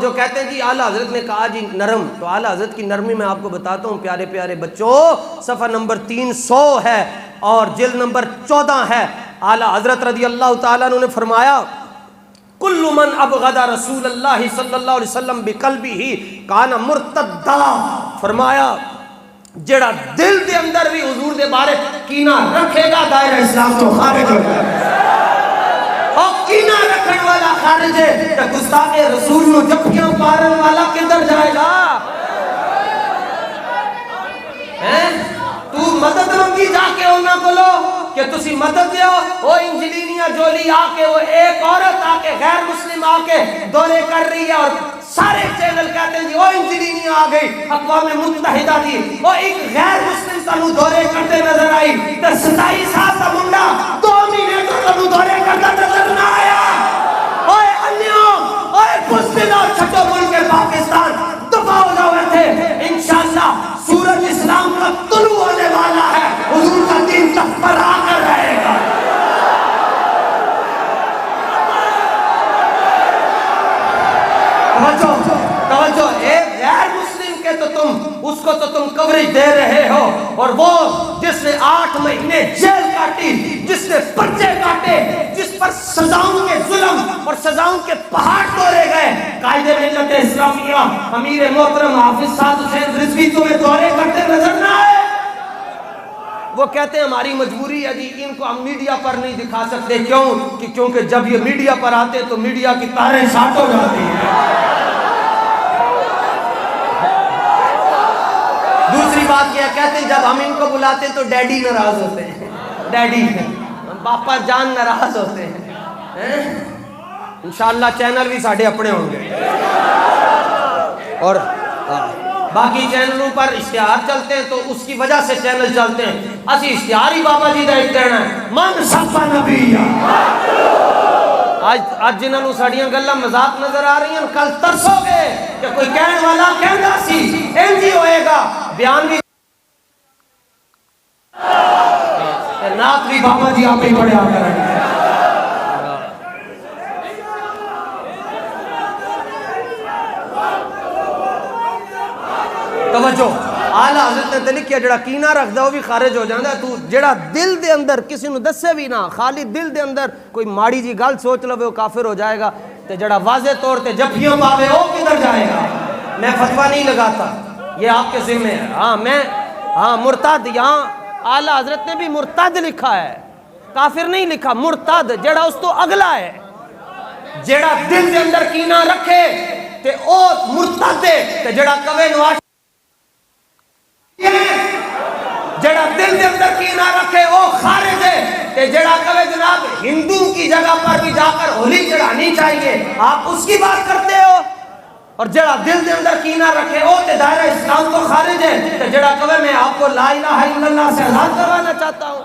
جو کہتے ہیں جی اعلیٰ حضرت نے کہا جی نرم، تو اعلیٰ حضرت کی نرمی میں آپ کو بتاتا ہوں پیارے پیارے بچوں، صفحہ نمبر 300 ہے اور جلد نمبر 14 ہے۔ اعلیٰ حضرت رضی اللہ تعالیٰ عنہ نے فرمایا کل من ابغض رسول اللہ صلی اللہ علیہ وسلم بقلبہ کان مرتدا، فرمایا جڑا دل دے اندر بھی حضور دے بارے کینہ رکھے گا دائرہ اسلام تو خارج ہو جائے گا، اور کینہ رکھنے والا خارج ہے تو گستاخ رسول نو جپیاں پارن والا کدھر جائے گا؟ تو مدد منگی جا کے ہونا بولو کہ تسی مدد دیو، وہ انجلینیا جولی آ کے، وہ ایک عورت آ کے غیر مسلم آ کے دورے کر رہی ہے اور سارے چینل کہتے ہیں جی وہ انجلینیا آ گئی اقوام متحدہ دی، وہ ایک غیر مسلم تنو دورے کرتے نظر آئی، تو 27 سال کا منڈا 2 مہینے تو تنو دورے کرتا نظر نہ آیا۔ اوے انیوں، اوے پسدلو چھٹو ملک پاکستان دفاع ہو جاؤ تھے، انشاءاللہ سورج اسلام کا طلوع ہونے والا ہے، حضور کا دین تخت پر آ کر رہے گا۔ توجہ، ایک غیر مسلم کے تو تم اس کو تو تم کوریج دے رہے ہو، اور وہ جس نے 8 مہینے جیل کاٹی، جس نے پرچے کاٹے، جس پر سزاؤں کے ظلم اور سزاؤں کے پہاڑ توڑے گئے، قائد ملت اسلامیہ امیر محترم حافظ سعد حسین رضوی تمہیں دورے کرتے نظر نہ آئے؟ وہ کہتے ہیں ہماری مجبوری ہے جی، ان کو ہم میڈیا پر نہیں دکھا سکتے، کیوں؟ کیونکہ جب یہ میڈیا پر آتے تو میڈیا کی تاریں شارٹ ہو جاتی ہیں۔ دوسری بات یہ کہتے ہیں جب ہم ان کو بلاتے ہیں تو ڈیڈی ناراض ہوتے ہیں، ڈیڈی باپا جان ناراض ہوتے ہیں۔ انشاءاللہ چینل بھی ساڑھے اپنے ہوں گے، اور باقی چینلوں پر اشتہار چلتے ہیں تو اس کی وجہ سے چینل چلتے ہیں، اسی اشتہار ہی بابا جی دا ایک کہنا ہے من سب نبی۔ آج جنہوں نے ساڑیاں گلہ مذاق نظر آ رہی ہیں، کل ترسو گے کہ کوئی کہنے والا کہنا سی انجی ہوئے گا، بیان بھی نات بھی بابا جی آپ ہی پڑھے آ کر رہے ہیں۔ توجہ، اعلیٰ حضرت نے دل کیا جڑا کینہ رکھ دا وہ بھی خارج ہو جاندہ ہے، تو جڑا دل دے اندر کسی نو دسے بھی نہ، خالی دل دے اندر کوئی ماڑی جی گل سوچ لو وہ کافر ہو جائے گا، تو جڑا واضح طور تے جپیوں پاوے وہ کدھر جائے گا؟ میں فتویٰ نہیں لگاتا، یہ آپ کے ذمہ ہے۔ مرتد، یہاں اعلیٰ حضرت نے بھی مرتد لکھا ہے، کافر نہیں لکھا، مرتد جڑا اس تو اگلا ہے، جڑا دل دے اندر کینہ رکھے تے او مرتد ہے، تے جڑا کوے نواش جڑا دل دے اندر کینہ رکھے وہ خارج ہے، تے جڑا کہے جناب ہندو کی جگہ پر بھی جا کر ہولی چڑھانی چاہیے، آپ اس کی بات کرتے ہو، اور جڑا دل دے اندر کینہ رکھے وہ تے دائرہ اسلام تو خارج ہے، تے جڑا کہے میں آپ کو لا الہ الا اللہ سے آزاد کروانا چاہتا ہوں۔